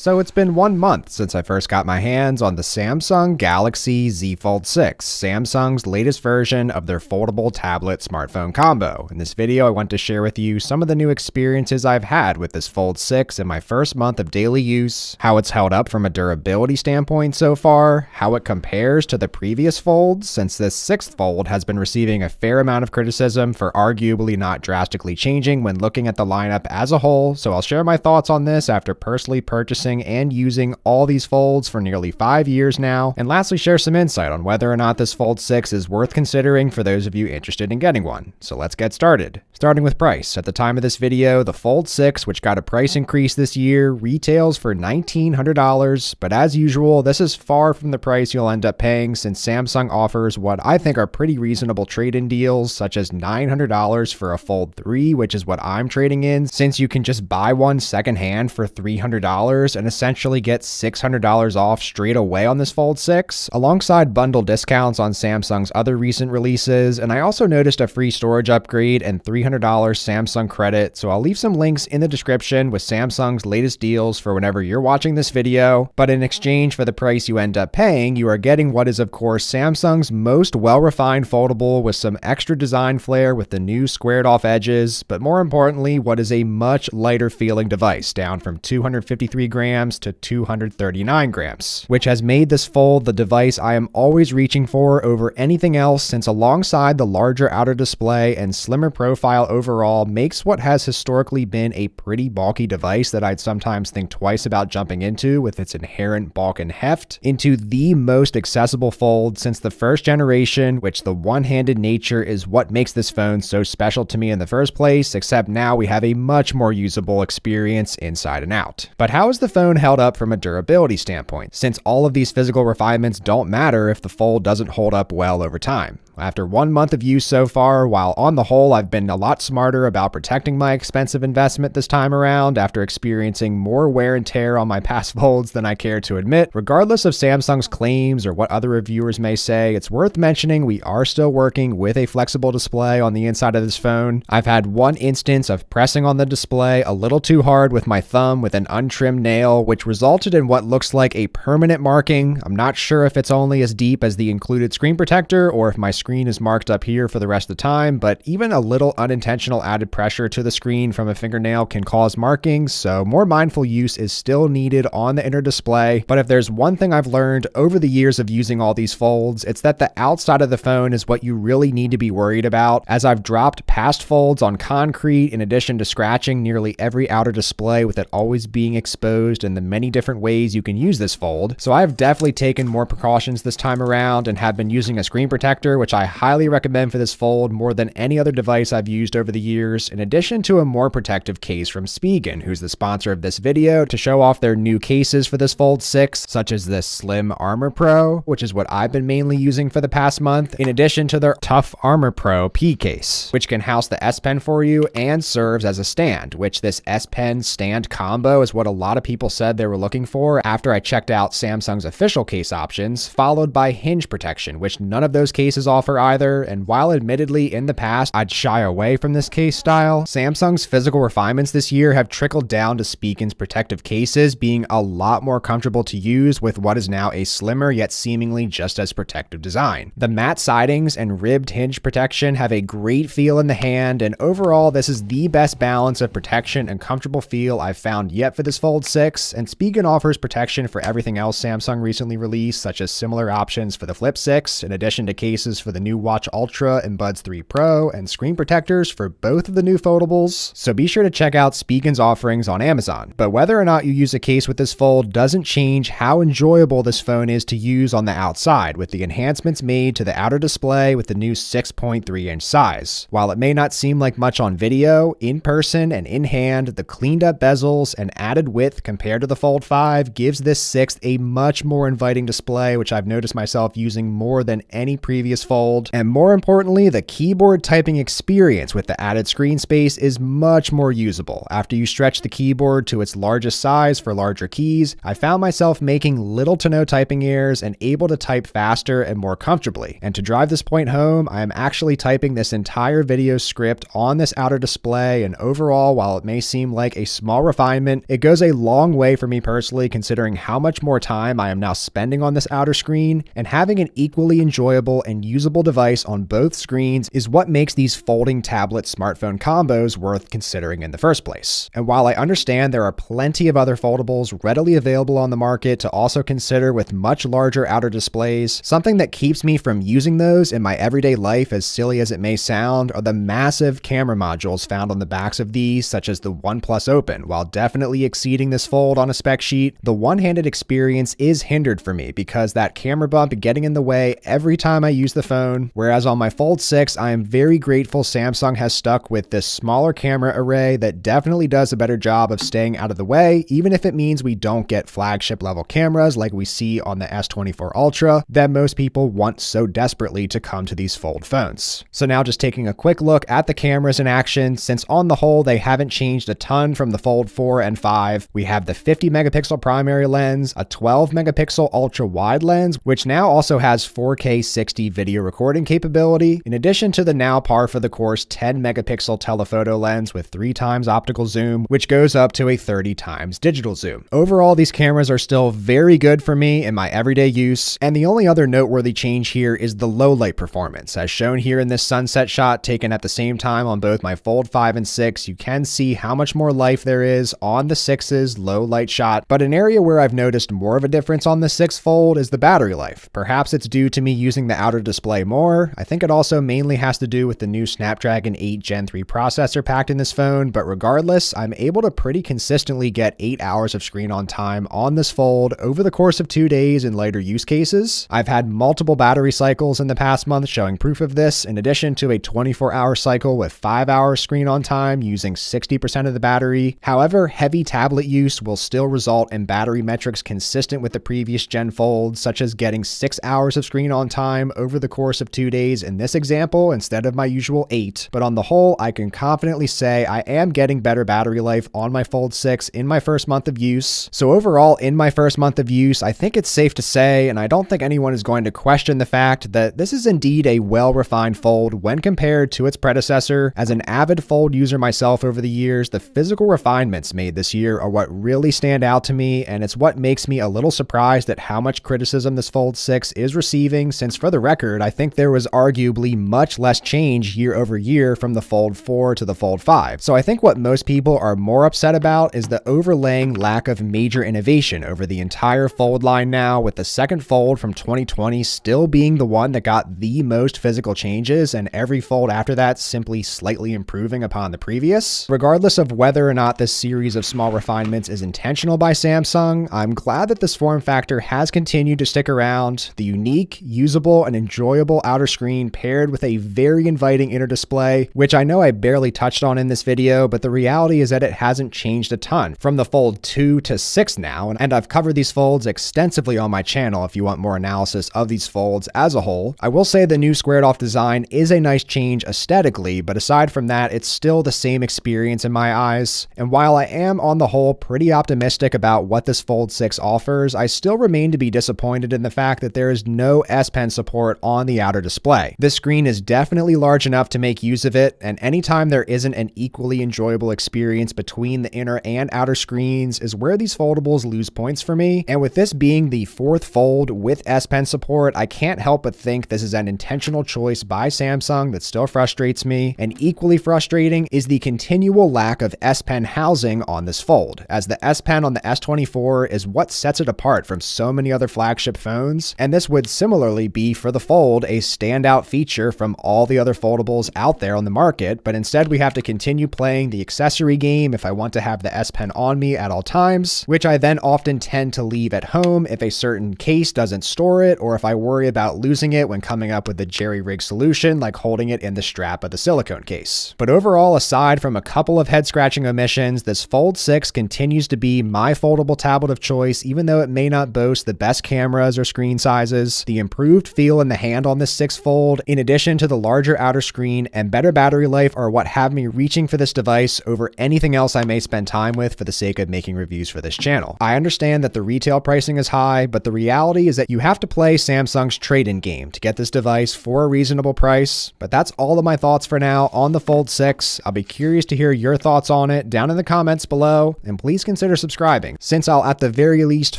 So it's been 1 month since I first got my hands on the Samsung Galaxy Z Fold 6, Samsung's latest version of their foldable tablet smartphone combo. In this video, I want to share with you some of the new experiences I've had with this Fold 6 in my first month of daily use, how it's held up from a durability standpoint so far, how it compares to the previous folds, since this sixth fold has been receiving a fair amount of criticism for arguably not drastically changing when looking at the lineup as a whole. So I'll share my thoughts on this after personally purchasing and using all these folds for nearly 5 years now, and lastly share some insight on whether or not this Fold 6 is worth considering for those of you interested in getting one. So let's get started. Starting with price. At the time of this video, the Fold 6, which got a price increase this year, retails for $1,900, but as usual, this is far from the price you'll end up paying since Samsung offers what I think are pretty reasonable trade-in deals, such as $900 for a Fold 3, which is what I'm trading in, since you can just buy one secondhand for $300 and essentially get $600 off straight away on this Fold 6, alongside bundle discounts on Samsung's other recent releases. And I also noticed a free storage upgrade and $300 Samsung credit, so I'll leave some links in the description with Samsung's latest deals for whenever you're watching this video. But in exchange for the price you end up paying, you are getting what is of course Samsung's most well-refined foldable with some extra design flair with the new squared off edges, but more importantly, what is a much lighter feeling device, down from 253 grams to 239 grams, which has made this fold the device I am always reaching for over anything else, since alongside the larger outer display and slimmer profile overall makes what has historically been a pretty bulky device that I'd sometimes think twice about jumping into with its inherent bulk and heft into the most accessible fold since the first generation, which the one-handed nature is what makes this phone so special to me in the first place, except now we have a much more usable experience inside and out. But how is the phone held up from a durability standpoint, since all of these physical refinements don't matter if the fold doesn't hold up well over time? After 1 month of use so far, while on the whole I've been a lot smarter about protecting my expensive investment this time around after experiencing more wear and tear on my past folds than I care to admit, regardless of Samsung's claims or what other reviewers may say, it's worth mentioning we are still working with a flexible display on the inside of this phone. I've had one instance of pressing on the display a little too hard with my thumb with an untrimmed nail, which resulted in what looks like a permanent marking. I'm not sure if it's only as deep as the included screen protector or if my screen is marked up here for the rest of the time, but even a little unintentional added pressure to the screen from a fingernail can cause markings, so more mindful use is still needed on the inner display. But if there's one thing I've learned over the years of using all these folds, it's that the outside of the phone is what you really need to be worried about, as I've dropped past folds on concrete in addition to scratching nearly every outer display with it always being exposed and the many different ways you can use this fold. So I've definitely taken more precautions this time around and have been using a screen protector, which I highly recommend for this fold more than any other device I've used over the years, in addition to a more protective case from Spigen, who's the sponsor of this video, to show off their new cases for this Fold 6, such as this Slim Armor Pro, which is what I've been mainly using for the past month, in addition to their Tough Armor Pro P case, which can house the S Pen for you and serves as a stand, which this S Pen stand combo is what a lot of people said they were looking for after I checked out Samsung's official case options, followed by hinge protection, which none of those cases offer either. And while admittedly in the past I'd shy away from this case style, Samsung's physical refinements this year have trickled down to Spigen's protective cases being a lot more comfortable to use with what is now a slimmer yet seemingly just as protective design. The matte sidings and ribbed hinge protection have a great feel in the hand, and overall this is the best balance of protection and comfortable feel I've found yet for this Fold 6, and Spigen offers protection for everything else Samsung recently released, such as similar options for the Flip 6, in addition to cases for the new Watch Ultra and Buds 3 Pro, and screen protectors for both of the new foldables, so be sure to check out Spigen's offerings on Amazon. But whether or not you use a case with this fold doesn't change how enjoyable this phone is to use on the outside, with the enhancements made to the outer display with the new 6.3-inch size. While it may not seem like much on video, in person and in hand, the cleaned up bezels and added width compared to the Fold 5 gives this sixth a much more inviting display, which I've noticed myself using more than any previous fold Fold, and more importantly, the keyboard typing experience with the added screen space is much more usable. After you stretch the keyboard to its largest size for larger keys, I found myself making little to no typing errors and able to type faster and more comfortably. And to drive this point home, I am actually typing this entire video script on this outer display, and overall, while it may seem like a small refinement, it goes a long way for me personally, considering how much more time I am now spending on this outer screen, and having an equally enjoyable and usable device on both screens is what makes these folding tablet smartphone combos worth considering in the first place. And while I understand there are plenty of other foldables readily available on the market to also consider with much larger outer displays, something that keeps me from using those in my everyday life, as silly as it may sound, are the massive camera modules found on the backs of these, such as the OnePlus Open. While definitely exceeding this fold on a spec sheet, the one-handed experience is hindered for me because that camera bump getting in the way every time I use the phone, whereas on my Fold 6, I am very grateful Samsung has stuck with this smaller camera array that definitely does a better job of staying out of the way, even if it means we don't get flagship level cameras like we see on the S24 Ultra that most people want so desperately to come to these Fold phones. So now just taking a quick look at the cameras in action, since on the whole they haven't changed a ton from the Fold 4 and 5, we have the 50 megapixel primary lens, a 12 megapixel ultra wide lens, which now also has 4K 60 video recording capability, in addition to the now par for the course 10 megapixel telephoto lens with 3 times optical zoom, which goes up to a 30 times digital zoom. Overall, these cameras are still very good for me in my everyday use, and the only other noteworthy change here is the low light performance. As shown here in this sunset shot taken at the same time on both my Fold 5 and 6, you can see how much more life there is on the 6's low light shot, but an area where I've noticed more of a difference on the 6 Fold is the battery life. Perhaps it's due to me using the outer display more. I think it also mainly has to do with the new Snapdragon 8 Gen 3 processor packed in this phone, but regardless, I'm able to pretty consistently get 8 hours of screen on time on this Fold over the course of 2 days in later use cases. I've had multiple battery cycles in the past month showing proof of this, in addition to a 24-hour cycle with 5 hours screen on time using 60% of the battery. However, heavy tablet use will still result in battery metrics consistent with the previous Gen Folds, such as getting 6 hours of screen on time over the course of 2 days in this example instead of my usual 8. But on the whole, I can confidently say I am getting better battery life on my Fold 6 in my first month of use. So overall, in my first month of use, I think it's safe to say, and I don't think anyone is going to question the fact, that this is indeed a well-refined Fold when compared to its predecessor. As an avid Fold user myself over the years, the physical refinements made this year are what really stand out to me, and it's what makes me a little surprised at how much criticism this Fold 6 is receiving, since for the record, I think there was arguably much less change year over year from the Fold 4 to the Fold 5. So I think what most people are more upset about is the overlaying lack of major innovation over the entire Fold line now, with the second Fold from 2020 still being the one that got the most physical changes, and every Fold after that simply slightly improving upon the previous. Regardless of whether or not this series of small refinements is intentional by Samsung, I'm glad that this form factor has continued to stick around. The unique, usable, and enjoyable outer screen paired with a very inviting inner display, which I know I barely touched on in this video, but the reality is that it hasn't changed a ton from the Fold 2 to 6 now, and I've covered these folds extensively on my channel if you want more analysis of these folds as a whole. I will say the new squared off design is a nice change aesthetically, but aside from that, it's still the same experience in my eyes. And while I am on the whole pretty optimistic about what this Fold 6 offers, I still remain to be disappointed in the fact that there is no S Pen support on the outer display. This screen is definitely large enough to make use of it, and anytime there isn't an equally enjoyable experience between the inner and outer screens is where these foldables lose points for me. And with this being the 4th Fold with S Pen support, I can't help but think this is an intentional choice by Samsung that still frustrates me, and equally frustrating is the continual lack of S Pen housing on this Fold, as the S Pen on the S24 is what sets it apart from so many other flagship phones, and this would similarly be for the Fold a standout feature from all the other foldables out there on the market, but instead we have to continue playing the accessory game if I want to have the S Pen on me at all times, which I then often tend to leave at home if a certain case doesn't store it, or if I worry about losing it when coming up with a jerry-rig solution like holding it in the strap of the silicone case. But overall, aside from a couple of head-scratching omissions, this Fold 6 continues to be my foldable tablet of choice, even though it may not boast the best cameras or screen sizes. The improved feel in the hand on this 6 Fold, in addition to the larger outer screen and better battery life, are what have me reaching for this device over anything else I may spend time with for the sake of making reviews for this channel. I understand that the retail pricing is high, but the reality is that you have to play Samsung's trade-in game to get this device for a reasonable price. But that's all of my thoughts for now on the Fold 6. I'll be curious to hear your thoughts on it down in the comments below, and please consider subscribing, since I'll at the very least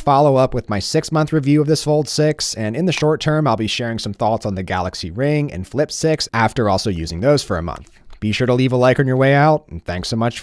follow up with my 6-month review of this Fold 6, and in the short term I'll be sharing some thoughts on the Galaxy Ring and Flip 6 after also using those for a month. Be sure to leave a like on your way out, and thanks so much.